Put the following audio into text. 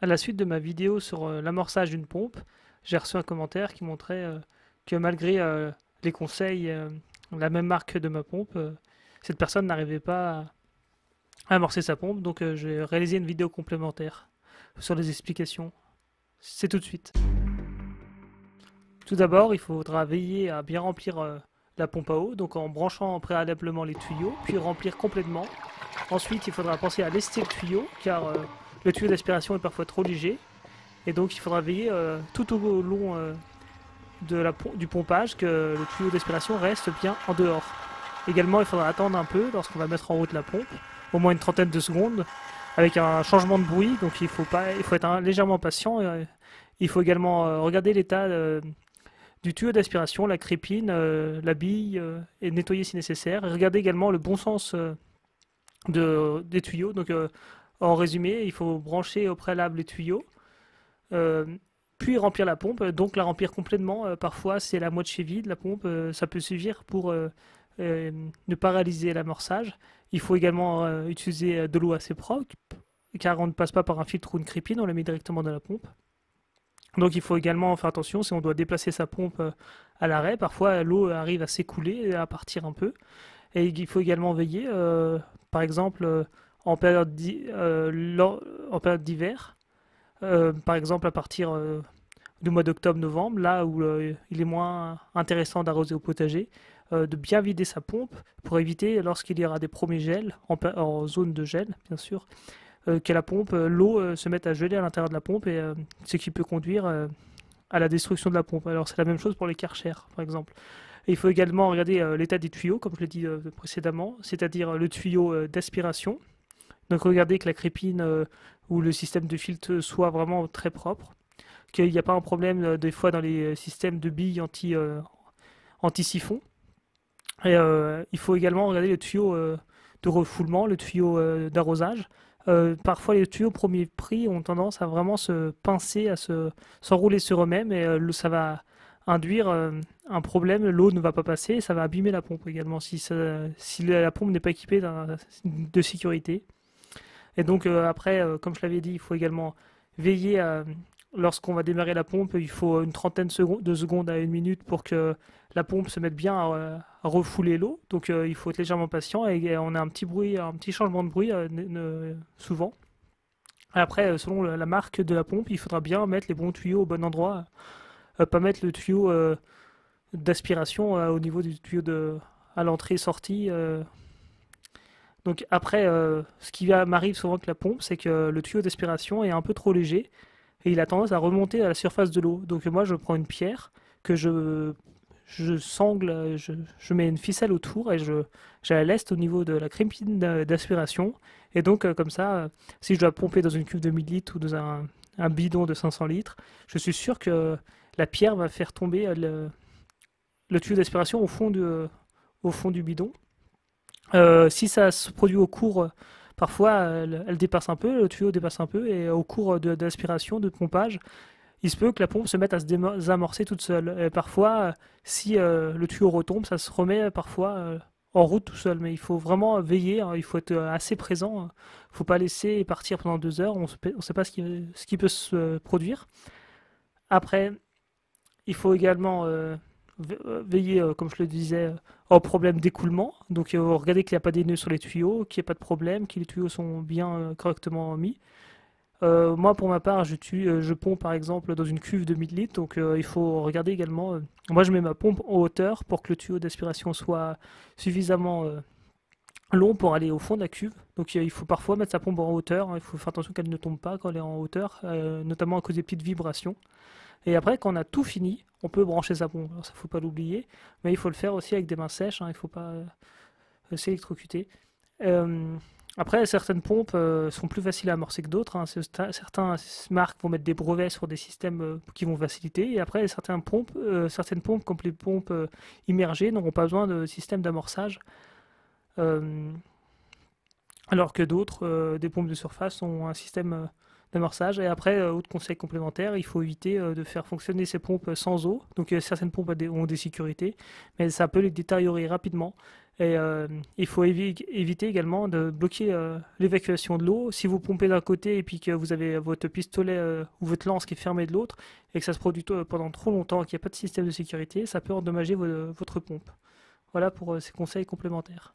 À la suite de ma vidéo sur l'amorçage d'une pompe, j'ai reçu un commentaire qui montrait que malgré les conseils, la même marque de ma pompe, cette personne n'arrivait pas à amorcer sa pompe, donc j'ai réalisé une vidéo complémentaire sur les explications. C'est tout de suite. Tout d'abord, il faudra veiller à bien remplir la pompe à eau, donc en branchant préalablement les tuyaux, puis remplir complètement. Ensuite, il faudra penser à lester le tuyau, car le tuyau d'aspiration est parfois trop léger. Et donc il faudra veiller tout au long du pompage que le tuyau d'aspiration reste bien en dehors. Également, il faudra attendre un peu lorsqu'on va mettre en route la pompe, au moins une trentaine de secondes, avec un changement de bruit. Donc il faut être légèrement patient. Il faut également regarder l'état du tuyau d'aspiration, la crépine, la bille, et nettoyer si nécessaire. Et regarder également le bon sens des tuyaux. Donc en résumé, il faut brancher au préalable les tuyaux, euh, puis remplir la pompe, donc la remplir complètement. Parfois, c'est la moitié vide, la pompe, ça peut suffire pour ne pas réaliser l'amorçage. Il faut également utiliser de l'eau assez propre, car on ne passe pas par un filtre ou une crépine, on la met directement dans la pompe. Donc il faut également faire attention si on doit déplacer sa pompe à l'arrêt. Parfois, l'eau arrive à s'écouler, à partir un peu. Et il faut également veiller, par exemple, en période en période d'hiver, par exemple à partir du mois d'octobre-novembre, là où il est moins intéressant d'arroser au potager, de bien vider sa pompe pour éviter, lorsqu'il y aura des premiers gels, en zone de gel bien sûr, que la pompe, l'eau se mette à geler à l'intérieur de la pompe, et ce qui peut conduire à la destruction de la pompe. Alors c'est la même chose pour les Karcher par exemple. Et il faut également regarder l'état des tuyaux, comme je l'ai dit précédemment, c'est-à-dire le tuyau d'aspiration. Donc regardez que la crépine ou le système de filtre soit vraiment très propre, qu'il n'y a pas un problème des fois dans les systèmes de billes anti-siphon. Et il faut également regarder le tuyau de refoulement, le tuyau d'arrosage. Parfois, les tuyaux premier prix ont tendance à vraiment se pincer, s'enrouler sur eux-mêmes, et ça va induire un problème. L'eau ne va pas passer et ça va abîmer la pompe également si la pompe n'est pas équipée de sécurité. Et donc après, comme je l'avais dit, il faut également veiller à, lorsqu'on va démarrer la pompe, il faut une trentaine de secondes à une minute pour que la pompe se mette bien à refouler l'eau. Donc il faut être légèrement patient, et on a un petit bruit, un petit changement de bruit souvent. Après, selon la marque de la pompe, il faudra bien mettre les bons tuyaux au bon endroit, pas mettre le tuyau d'aspiration au niveau du tuyau à l'entrée-sortie. Donc après, ce qui m'arrive souvent avec la pompe, c'est que le tuyau d'aspiration est un peu trop léger et il a tendance à remonter à la surface de l'eau. Donc moi, je prends une pierre que je sangle, je mets une ficelle autour, et je la laisse au niveau de la crépine d'aspiration. Et donc comme ça, si je dois pomper dans une cuve de 1000 litres ou dans un bidon de 500 litres, je suis sûr que la pierre va faire tomber le tuyau d'aspiration au fond du bidon. Si ça se produit au cours, parfois elle dépasse un peu, le tuyau dépasse un peu, et au cours d'aspiration, de pompage, il se peut que la pompe se mette à se désamorcer toute seule. Et parfois, si le tuyau retombe, ça se remet parfois en route tout seul. Mais il faut vraiment veiller, hein, il faut être assez présent. Il ne faut pas laisser partir pendant 2 heures, on ne sait pas ce qui peut se produire. Après, il faut également veiller, comme je le disais, au problème d'écoulement. Donc regardez qu'il n'y a pas des nœuds sur les tuyaux, qu'il n'y ait pas de problème, que les tuyaux sont bien correctement mis. Moi, pour ma part, je pompe par exemple dans une cuve de 1000 litres, donc il faut regarder également. Moi, je mets ma pompe en hauteur pour que le tuyau d'aspiration soit suffisamment long pour aller au fond de la cuve. Donc il faut parfois mettre sa pompe en hauteur, hein. Il faut faire attention qu'elle ne tombe pas quand elle est en hauteur, notamment à cause des petites vibrations. Et après, quand on a tout fini, on peut brancher sa pompe. Alors ça, faut pas l'oublier, mais il faut le faire aussi avec des mains sèches, hein. Il faut pas s'électrocuter. Euh, Après, certaines pompes sont plus faciles à amorcer que d'autres, hein. Certaines marques vont mettre des brevets sur des systèmes qui vont faciliter. Et après, certaines pompes, comme les pompes immergées, n'auront pas besoin de système d'amorçage. Euh, Alors que d'autres, des pompes de surface, ont un système d'amorçage. Et après, autre conseil complémentaire, il faut éviter de faire fonctionner ces pompes sans eau. Donc certaines pompes ont des sécurités, mais ça peut les détériorer rapidement. Et il faut éviter également de bloquer l'évacuation de l'eau. Si vous pompez d'un côté et puis que vous avez votre pistolet ou votre lance qui est fermé de l'autre, et que ça se produit pendant trop longtemps et qu'il n'y a pas de système de sécurité, ça peut endommager votre pompe. Voilà pour ces conseils complémentaires.